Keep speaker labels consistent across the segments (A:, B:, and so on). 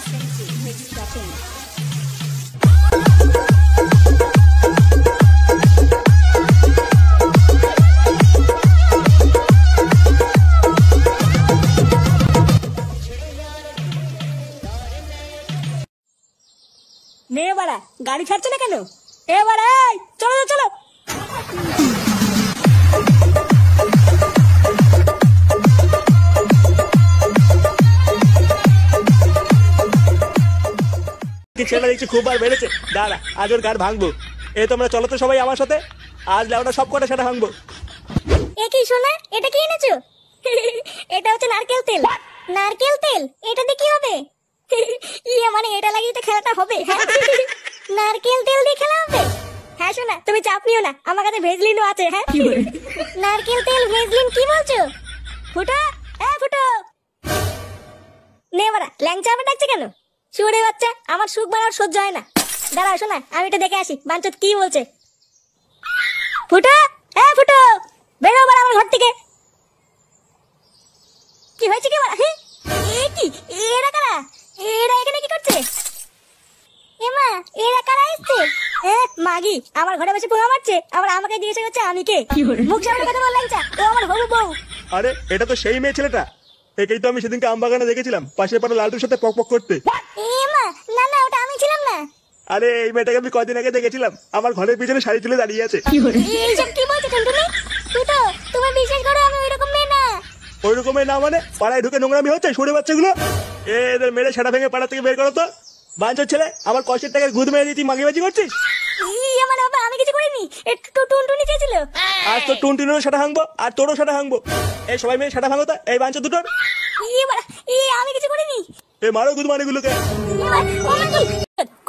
A: নে বাড়া, গাড়ি ছাড়ছে না কেন? এ বাড়া, চলো চলো।
B: ছেলেটা দেখছি খুব বার বেড়েছে। দাঁড়া, আজ ওর গাড় ভাঙবো। এ তোমরা চলো তো সবাই আমার সাথে, আজ লেওটা সব কটা সেটা ভাঙবো।
A: এ কি শোনা, এটা কি এনেছো? এটা হচ্ছে নারকেল তেল। নারকেল তেল? এটা দিয়ে কি হবে? ইয়ে মানে এটা লাগিয়ে তো খেলাটা হবে। নারকেল তেল দিয়ে খেলা হবে? হ্যাঁ শোনা, তুমি চাপ নিও না, আমার কাছে ভেজলিনও আছে। হ্যাঁ, নারকেল তেল ভেজলিন কি বলছো? ফুটো, ফুটো নে বাড়া, ল্যাংচা আবার ডাকছে কেন? শুয়ে বাচ্চা, আমার সুখ বাড়ার সহ্য হয় না। দাঁড়াও শোনা, আমি এটা দেখে আসি বাঞ্চত কি বলছে। ফুটো, ফুটো, বেরো বাড়া আমার ঘর থেকে। কি হয়েছে কি বাড়া? এ কি, এরা কারা? এরা এখানে কি করছে? এমা, এরা কারা এসছে? মাগি আমার ঘরে বসে পোঙা মারছে, আবার আমাকে জিজ্ঞাসা করছে আমি কে। মুখ সামনে কথা বল ল্যাংচা, ও আমার হবু বউ।
B: আরে এটা তো সেই মেয়ে ছেলেটা, একেই তো আমি সেদিনকে আমবাগানে দেখেছিলাম পাশের পাড়া লালটুর সাথে পক পক করতে।
A: এমা, না না, ওটা আমি ছিলাম না।
B: আরে এই মেয়েটাকে আমি কয়দিন আগে দেখেছিলাম, আমার ঘরের পিছনে শাড়ি তুলে দাঁড়িয়ে আছে।
A: এইসব কি বলছো টুনটুনি? ফুটো, তুমি বিশ্বাস করো আমি ওইরকম মেয়ে না।
B: ওই রকমের না মানে? পাড়ায় ঢুকে নোংরামি হচ্ছে সরে বাচ্চাগুলো। এদের মেরে সেটা ভেঙে পাড়া থেকে বের করো তো। বাঞ্চোর ছেলে, আমার কষ্টের টাকা গুদ মেরে দিয়ে তুই মাগিবাজি করছিস।
A: মানে বাবা, আমি কিছু করিনি, একটু টুনটুনি চেয়েছিল।
B: আজ তো টুনটুনেরও সেটা ভাঙবো আর তোরও সেটা ভাঙবো। এই সবাই মেয়ে সেটা ভাঙো তো, এই বাঞ্চো দুটোর।
A: আমি কিছু করিনি।
B: এ মারো গুদ মানিগুলোকে।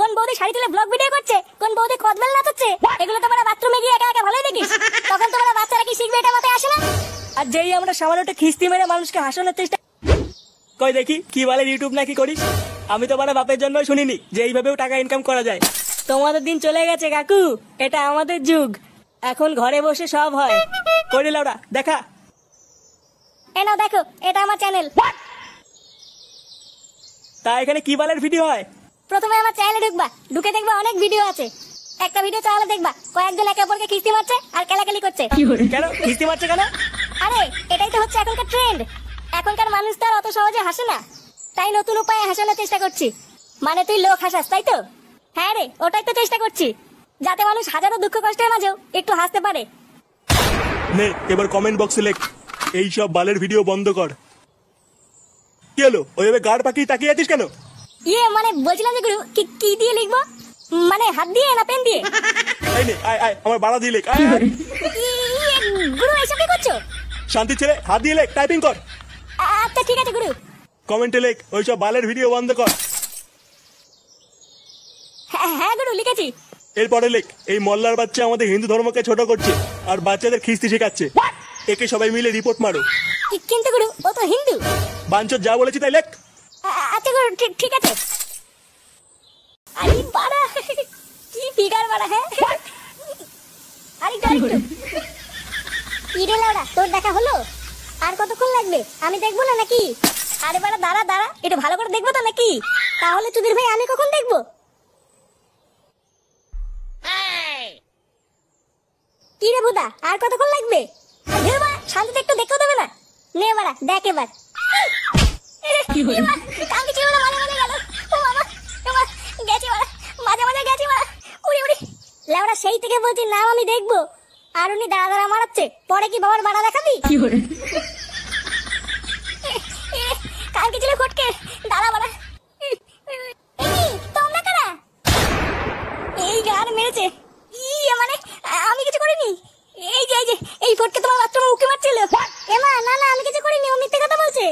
A: কোন বৌদি শাড়ি তুলে ব্লগ ভিডিও করছে, কোন বৌদি কদবেল নাচাচ্ছে, এগুলো তোমরা বাথরুমে গিয়ে একা একা ভালোই দেখিস। তখন তোমরা বাচ্চারা কি শিখবে, এটা মাথায় আসে না? আর যেই আমরা সামান্য একটা খিস্তি মেরে মানুষকে হাসানোর চেষ্টা।
B: কই দেখি কি বলে ইউটিউব নাকি করিস? আমি তো মানে বাপের জন্য শুনিনি যে এইভাবেও টাকা ইনকাম করা যায়।
A: তোমাদের দিন চলে গেছে কাকু, এটা আমাদের যুগ, এখন ঘরে বসে সব হয়।
B: করি লাউডা দেখা।
A: এ নাও দেখো, এটা আমার চ্যানেল।
B: তা এখানে কি বালের ভিডিও হয়?
A: প্রথমে আমার চ্যানেলে ঢুকবা, ঢুকে দেখবা অনেক ভিডিও আছে। একটা ভিডিও চালালে দেখবা কয়েকজন একে অপরকে খিস্তি মারছে আর কেলাকেলি করছে।
B: কেন খিস্তি মারছে কেন?
A: আরে এটাই তো হচ্ছে এখনকার ট্রেন্ড। এখনকার মানুষ তো আর অত সহজে হাসে না, তাই নতুন উপায়ে হাসানোর চেষ্টা করছি। মানে তুই লোক হাসাস, তাই তো? হ্যাঁ রে, ওটাই তো চেষ্টা করছি, যাতে মানুষ হাজারো দুঃখ কষ্টের মাঝেও একটু হাসতে পারে।
B: নে এবার কমেন্ট বক্সে লেখ, এই সব বালের ভিডিও বন্ধ কর। কি হলো, ওইভাবে গাড় পাকিয়ে তাকিয়ে আছিস কেন?
A: মানে বলছিলাম যে গুরু, কি দিয়ে লিখবো? মানে হাত দিয়ে না পেন দিয়ে?
B: এই নে আয় আয়, আমার বাড়া দিয়ে লেখ।
A: গুরু এইসব কি করছো?
B: শান্তি ছেলে, হাত দিয়ে লেখ, টাইপিং কর।
A: আচ্ছা ঠিক আছে গুরু।
B: কমেন্টে লেখ, ওইসব বালের ভিডিও বন্ধ কর।
A: হ্যাঁ গুরু, লিখেছি।
B: এরপরে লেখ, এই মল্লার বাচ্চা আমাদের হিন্দু ধর্মকে ছোট করছে আর বাচ্চাদের খিস্তি শেখাচ্ছে, একে সবাই মিলে রিপোর্ট মারো।
A: কিন্তু গুরু, ও তো হিন্দু।
B: বাঞ্চোর যা বলেছি তাই লেখ।
A: আচ্ছা গুরু, ঠিক আছে। আরে বাড়া, কি ফিগার বাড়া। হ্যাঁ আরে ডাইরেক্ট কি রে লাউডা, তোর দেখা হলো? আর কতক্ষণ লাগবে? আমি দেখবো না নাকি? আরে বাড়া দাঁড়া দাঁড়া, এটা ভালো করে দেখবো তো নাকি? তাহলে চুদির ভাই আমি কখন দেখবো? কি রে বুদা, আর কতক্ষণ লাগবে? শান্তিতে একটু দেখতেও দেবে না? নে বাড়া দেখ এবার। কালকে ছিল না, মাঝে মাঝে গেল। ও বাবা, গেছি বাড়া, মাঝে মাঝে গেছি বাড়া। উড়ি উড়ি লেওড়া, সেই থেকে বলছি নাম আমি দেখবো, আর উনি দাঁড়া দাঁড়া মারাচ্ছে। পরে কি বাবার বাড়া দেখাবি? কালকে ছিল ফটকে, দাঁড়া বাড়া। তোমরা কারা? এই গান মেরেছে। মানে আমি কিছু করিনি। এই ফটকে তোমার বাথরুমে উকি মারছিল। এমা না না, আমি কিছু করিনি, ও মিথ্যে কথা বলছে।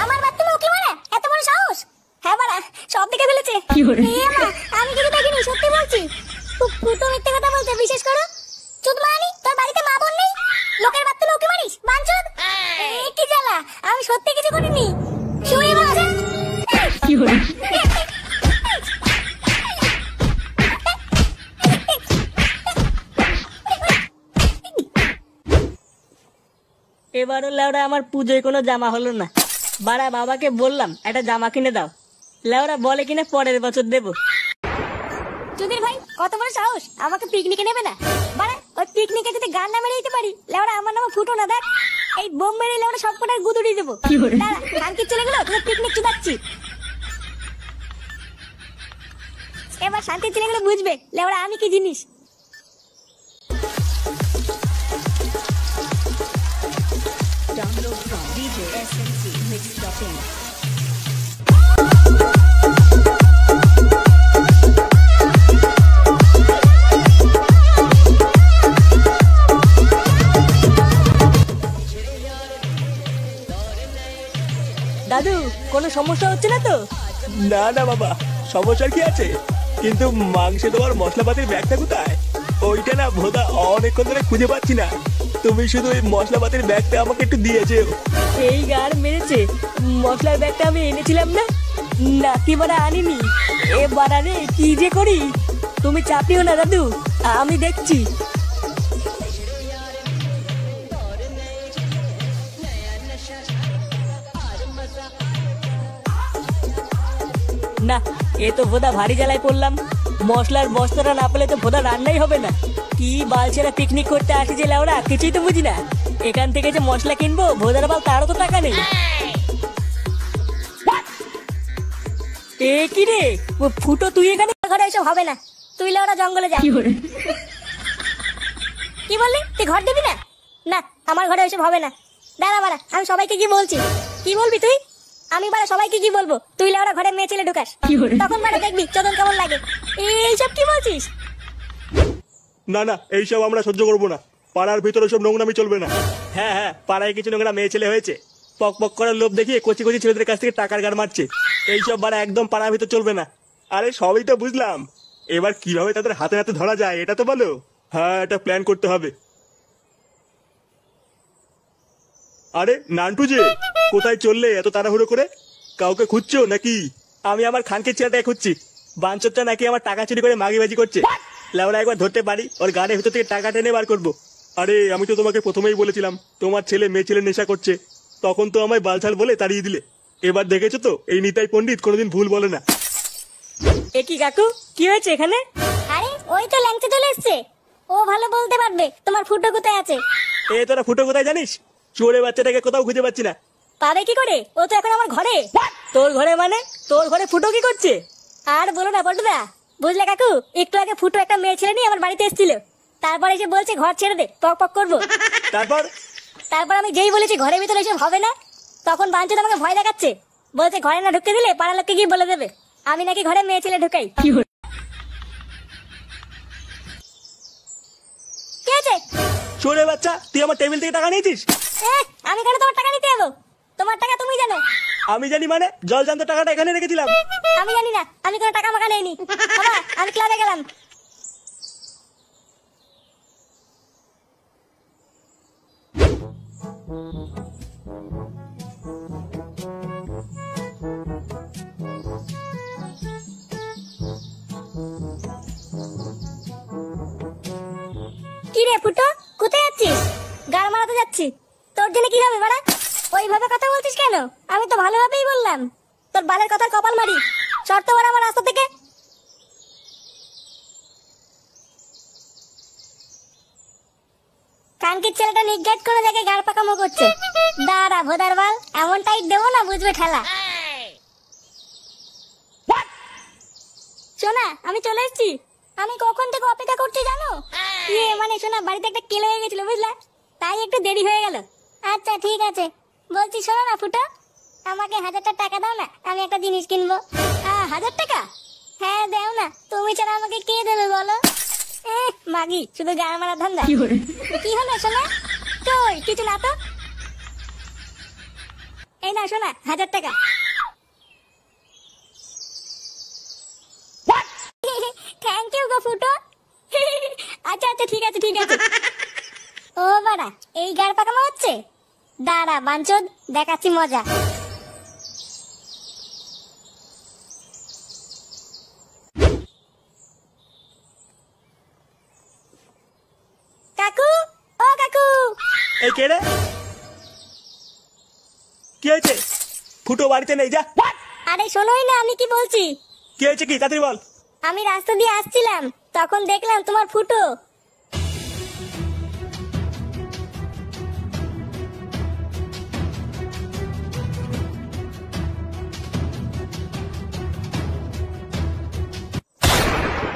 A: আমার বাথরুমে উকি মারা এত বড় সাহস? হ্যাঁ বাড়া, সব দেখে ফেলেছে। এমা আমি কিছু দেখিনি, সত্যি বলছি। ফুটো মিথ্যে কথা বলছে, বিশেষ করো। চুদ মানি, তোর বাড়িতে মা বোন নেই? লোকের বাথরুমে উকি মারিস বাঞ্চোদ? কি জ্বালা, আমি সত্যি কিছু করিনি। শুয়ে বাজা কি হলো? এবারও লাউডা আমার পুজোয় কোনো জামা হলো না। বাড়া বাবাকে বললাম একটা জামা কিনে দাও,
C: লেওরা বলে কিনা পরের বছর দেবো।
A: চুদির ভাই কত বড় সাহস আমাকে পিকনিকে নেবে না? বাড়া ওই পিকনিকে যদি গান না মেরে দিতে পারি, লেওরা আমার নামে ফুটো না দেখ, এই বোম মেরে লেওরা সব কটার গুদুড়ি দেবো। দাঁড়া কানকি চলে গেলো, তোদের পিকনিক চুদাচ্ছি। এবার শান্তি চলে গেলে বুঝবে লেওরা আমি কি জিনিস।
C: দাদু কোনো সমস্যা হচ্ছে না তো?
B: না না বাবা, সমস্যার কি আছে? কিন্তু মাংসে তোমার মশলাপাতির ব্যাগটা কোথায়? ওইটা না ভোদা অনেকক্ষণ ধরে খুঁজে পাচ্ছি না। তুমি শুধু ওই মশলাপাতির ব্যাগটা আমাকে একটু দিয়েছো।
C: এই গাড় মেরেছে, মশলার ব্যাগটা আমি এনেছিলাম না, নাকি বাড়া আনিনি। এ বাড়া রে কি যে করি। তুমি চাপিও না দাদু, আমি দেখছি। না এ তো ভোদা ভারী জ্বালায় পড়লাম। মশলার বস্তাটা না পেলে তো ভোদা রান্নাই হবে না। কি বালছেরা পিকনিক করতে আসি যে লাউরা, কিছুই তো বুঝি না। এখান থেকে যে মশলা কিনবো ভোদার বাল তারও তো টাকা নেই। এ কি রে ফুটো, তুই এখানে?
A: ঘরে এসব হবে না, তুই লেওরা জঙ্গলে যা। কি বললি? তুই ঘর দিবি না? না আমার ঘরে এসব হবে না। দাঁড়া বাড়া, আমি সবাইকে কি বলছি। কি বলবি তুই? আমি বাড়া সবাইকে কি বলবো? তুই লেওরা ঘরে মেয়ে ছেলে ঢুকাস, তখন বাড়া দেখবি চোদন কেমন লাগে। এইসব কি বলছিস?
B: না না, এইসব আমরা সহ্য করবো না। পাড়ার ভিতরে সব নোংরামি চলবে না। হ্যাঁ হ্যাঁ, পাড়ায় কিছু নোংরা মেয়ে ছেলে হয়েছে, পক পক করার লোভ দেখিয়ে কচি কচি ছেলেদের কাছ থেকে টাকার গাড় মারছে। এইসব বাড়া একদম পাড়ার ভিতর চলবে না। আরে সবই তো বুঝলাম, এবার কিভাবে তাদের হাতে হাতে ধরা যায় এটা তো বলো। হ্যাঁ, এটা প্ল্যান করতে হবে। আরে নান্টু যে, কোথায় চললে এত তাড়াহুড়ো করে? কাউকে খুঁজছো নাকি? আমি আমার খানকে ছেলেটাকে খুঁজছি। বাঞ্চরটা নাকি আমার টাকা চুরি করে মাগিবাজি করছে। লেওরা একবার ধরতে পারি, ওর গাড়ির ভিতর থেকে টাকা টেনে বার করবো। আরে আমি তো তোমাকে প্রথমেই বলেছিলাম তোমার ছেলে মেয়ে ছেলে নেশা করছে, তখন তো আমায় বালছাল বলে তাড়িয়ে দিলে। এবার দেখেছো তো, এই নিতাই পণ্ডিত কোনোদিন ভুল বলে না।
C: এ কি কাকু, কি হয়েছে এখানে?
A: আরে ওই তো ল্যাংচা চলে এসছে, ও ভালো বলতে পারবে তোমার ফুটো কোথায় আছে।
B: এ তোরা ফুটো কোথায় জানিস? চোরে বাচ্চাটাকে কোথাও খুঁজে পাচ্ছি না।
A: পাবে কি করে? ও তো এখন আমার ঘরে।
C: তোর ঘরে মানে? তোর ঘরে ফুটো কি করছে?
A: আর বলো না পল্টুদা, বুঝলে কাকু, একটু আগে ফুটো একটা মেয়ে ছেলে নিয়ে আমার বাড়িতে এসেছিল। তারপর এসে বলছে ঘর ছেড়ে দে, পক পক করবো। তারপর আমি যেই বলেছি ঘরের ভিতরে এসব হবে না, তখন বাঞ্চুদ আমাকে ভয় দেখাচ্ছে। বলছে ঘরে না ঢুকতে দিলে পাড়ার লোককে গিয়ে বলে দেবে আমি নাকি ঘরে মেয়ে ছেলে ঢুকাই। কি আছে?
B: চোরে বাচ্চা, তুই আমার টেবিল থেকে টাকা নিয়েছিস?
A: আমি কেন তোমার টাকা নিতে যাবো? তোমার টাকা তুমি জানো।
B: আমি জানি মানে? জল জানতো টাকাটা এখানে রেখেছিলাম।
A: আমি জানি না, আমি কোনো টাকা মাকা নেইনি। বাবা আমি ক্লাবে গেলাম। কি রে ফুটো, কোথায় যাচ্ছিস? গাড় মারাতে যাচ্ছি। তোর জন্য কি হবে বাড়া? ওইভাবে কথা বলছিস কেন? আমি তো ভালোভাবেই বললাম। তোর বালের কথার কপাল মারি, শর্ত বাড়া আমার রাস্তা থেকে। কানকির ছেলেটা নির্গাত কোনো জায়গায় গাড় পাকামো করছে। দাঁড়া ভোদার বাল, এমন টাইট দেবো না বুঝবে ঠেলা। শোনা আমি চলে এসেছি। আমি কখন থেকে অপেক্ষা করছি জানো? মানে শোনা, বাড়িতে একটা কেলে হয়ে গেছিল বুঝলা, তাই একটু দেরি হয়ে গেল। আচ্ছা ঠিক আছে, বলছি শোনো না ফুটো, আমাকে 1000টা টাকা দাও না, আমি একটা জিনিস কিনবো। 1000 টাকা? হ্যাঁ দাও না, তুমি ছাড়া আমাকে কে দেবে বলো? মাগি শুধু গায়ে মারা ধান্দা। কি হলো শোনা? কই কিছু না তো। এই না শোনা, 1000 টাকা। থ্যাংক ইউ গো ফুটো। আচ্ছা আচ্ছা ঠিক আছে ঠিক আছে। ও বাড়া, এই গাড় পাকামো হচ্ছে? দাঁড়া বাঞ্চোদ, দেখাচ্ছি মজা। কাকু, ও কাকু।
B: এই কে রে? কি হয়েছে? ফুটো বাড়িতে নেই, যা।
A: আরে শোনোই না আমি কি বলছি।
B: কি হয়েছে কি তাড়াতাড়ি বল।
A: আমি রাস্তা দিয়ে আসছিলাম, তখন দেখলাম তোমার ফুটো।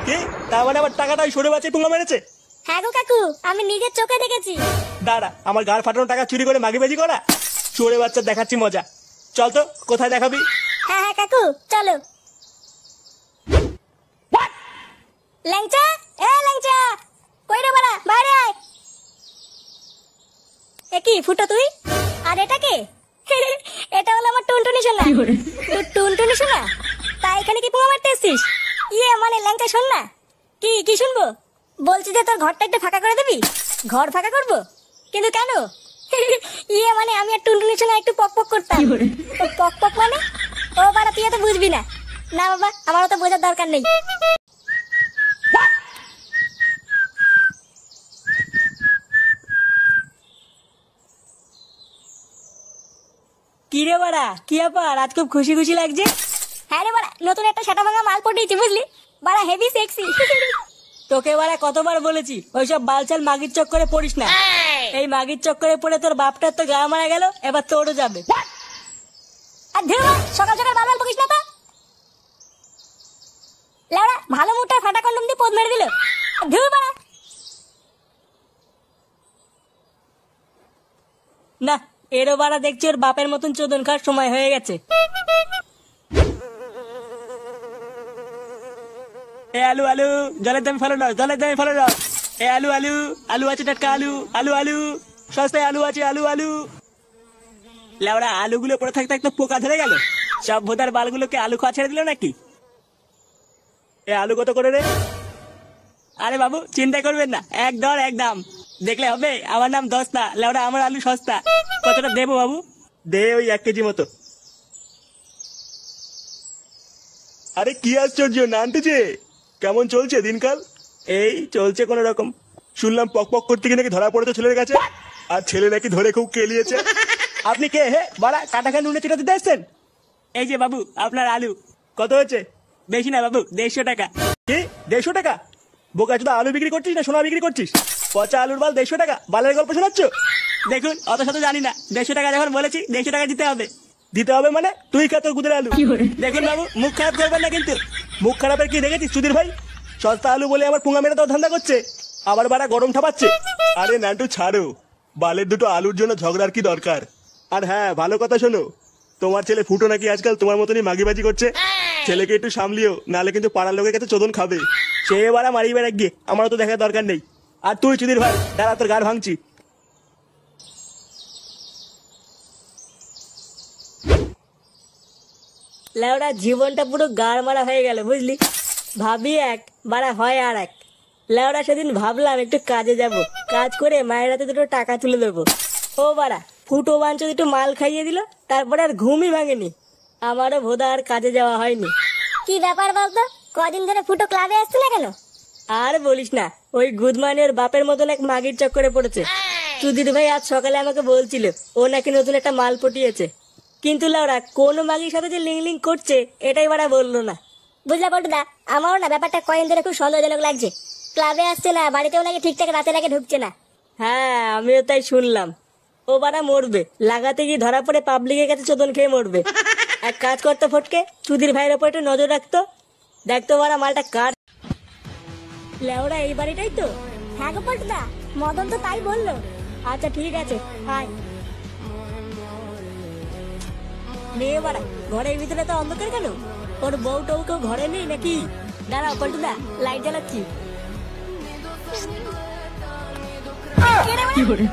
B: কি তার মানে আমার টাকাটা ওই সরে বাঁচিয়ে পুঙ্গা মেরেছে?
A: হ্যাঁ গো কাকু, আমি নিজের চোখে দেখেছি।
B: দাঁড়া, আমার গাড় ফাটানো টাকা চুরি করে মাগিবাজি করা? চোরে বাচ্চা দেখাচ্ছি মজা। চল তো, কোথায় দেখাবি?
A: হ্যাঁ হ্যাঁ কাকু চলো। ল্যাংচা, এ ল্যাংচা, কই রে বাড়া, বাইরে আয়। এ কি ফুটো তুই? আর এটা কে? এটা হলো আমার টুনটুনি সোনা। টুনটুনি সোনা? তা এখানে কি পুঙ্গা মারতে এসছিস? ইয়ে মানে ল্যাংচা শোন না। কি কি শুনবো? বলছি যে তোর ঘরটা একটু ফাঁকা করে দিবি। ঘর ফাঁকা করবো? কিন্তু কেন? ইয়ে মানে আমি আর টুনটুনি সোনা একটু পক পক করতাম। পক পক মানে? ও বাড়া তুই তো বুঝবি না। না বাবা, আমারও তো বোঝার দরকার নেই।
C: কি রে বাড়া, কি ব্যাপার? আজ খুব খুশি খুশি লাগছে।
A: হ্যাঁ রে বাড়া, নতুন একটা সেটা ভাঙা মাল পটিয়েছি বুঝলি। বাড়া হেভি সেক্সি।
C: তোকে বাড়া কতবার বলেছি ওইসব বালচাল মাগির চক্করে পড়িস না। এই মাগির চক্করে পড়ে তোর বাপটার তো গা মারা গেল, এবার তোরও যাবে।
A: আর ধীর সকাল সকাল বালবাল বকিস না তো। লেওড়া ভালো মুখটা ফাটা কন্ডম দিয়ে পোদ মেরে দিল। ধীর বাড়া।
C: না, এরও বাড়া দেখছি ওর বাপের মতন চোদন খাওয়ার সময় হয়ে গেছে। এ আলু আলু, জলের দামে ফেলো না, জলের দামে ফেলো না। এ আলু আলু, আলু আছে টাটকা আলু, আলু আলু, সস্তায় আলু আছে, আলু আলু। লেওড়া আলুগুলো পড়ে থাকতে থাকতে পোকা ধরে গেল। সব ভোদার বালগুলোকে আলু খাওয়া ছেড়ে দিল নাকি?
B: এ আলু কত করে রে?
C: আরে বাবু চিন্তা করবেন না, এক দর এক দাম। দেখলে হবে, আমার নাম দস্তা, লেওড়া আমার আলু সস্তা। কতটা দেবো বাবু?
B: দে ওই 1 কেজি মতো। আরে কি আশ্চর্য নানটু যে, কেমন চলছে দিনকাল? এই চলছে কোন রকম। শুনলাম পক পক করতে গিয়ে নাকি ধরা পড়েছে ছেলের কাছে, আর ছেলে নাকি ধরে খুব কেলিয়েছে।
C: আপনি কে হে বাড়া, কাটা খান নুনে চিটা দিতে এসছেন? এই যে বাবু আপনার আলু।
B: কত হয়েছে?
C: বেশি না বাবু, 150 টাকা।
B: কি 150 টাকা? বোকা চোদা, আলু বিক্রি করছিস না সোনা বিক্রি করছিস? পচা আলুর বাল 150 টাকা? বালের গল্প শোনাচ্ছ?
C: দেখুন অত শত জানি না, 150 টাকা যখন বলেছি 150 টাকা দিতে হবে।
B: দিতে হবে মানে? তুই খা তোর গুদের আলু।
C: দেখুন বাবু মুখ খারাপ করবেন না কিন্তু।
B: মুখ খারাপের কি দেখেছিস সুধীর ভাই? সস্তা আলু বলে আমার পুঙ্গা মেরে দেওয়ার ধান্দা করছে, আবার বাড়া গরম ঠাপাচ্ছে। আরে নান্টু ছাড়ো, বালের দুটো আলুর জন্য ঝগড়ার কি দরকার? আর হ্যাঁ, ভালো কথা শোনো, তোমার ছেলে ফুটো নাকি আজকাল তোমার মতনই মাগিবাজি করছে। ছেলেকে একটু সামলিও, নালে কিন্তু পাড়ার লোকের কাছে চোদন খাবে। সে এবারে মারি বেড়া গিয়ে আমারও তো দেখার দরকার নেই। আর তুই সুধীর ভাই দাঁড়া, তোর গাড় ভাঙছি।
C: লেওড়া জীবনটা পুরো গাড় মারা হয়ে গেল বুঝলি। ভাবি এক, বাড়া হয় আর এক। লেওড়া সেদিন ভাবলাম একটু কাজে যাব, কাজ করে মায়ের হাতে দুটো টাকা তুলে দেবো। ও বাড়া ফুটো বাঞ্চ দুটো মাল খাইয়ে দিল, তারপরে আর ঘুমই ভাঙেনি। আমারও ভোদা আর কাজে যাওয়া হয়নি।
A: কি ব্যাপার বলতো, কদিন ধরে ফুটো ক্লাবে আসছে না কেন?
C: আর বলিস না, ওই গুদমানি ওর বাপের মতন এক মাগির চক্করে পড়েছে। সুধীর ভাই আজ সকালে আমাকে বলছিল ও নাকি নতুন একটা মাল পটিয়েছে, কিন্তু লাউরা কোন মাগির সাথে যে লিং লিং করছে এটাই বাড়া বললো না।
A: বুঝলা বটুদা, আমারও না ব্যাপারটা কয়েকদিন ধরে খুব সন্দেহজনক লাগছে। ক্লাবে আসছে না, বাড়িতেও নাকি ঠিকঠাক রাতে নাকি ঢুকছে না।
C: হ্যাঁ আমিও তাই শুনলাম। ও বাড়া মরবে, লাগাতে গিয়ে ধরা পড়ে পাবলিকের কাছে চোদন খেয়ে মরবে। এক কাজ করতো ফটকে, সুধীর ভাইয়ের ওপর একটু নজর রাখতো, দেখতো বাড়া মালটা কার। লেওরা এই বাড়িটাই তো?
A: হ্যাঁ গো বটুদা, মদন তো তাই বললো।
C: আচ্ছা ঠিক আছে, হাই। মেয়ে বাড়া ঘরের ভিতরে তো অন্ধকার কেন? ওর বউ টউ কেউ ঘরে নেই নাকি? দাঁড়াও পল্টুদা, লাইট জ্বালাচ্ছি।
A: কি করে?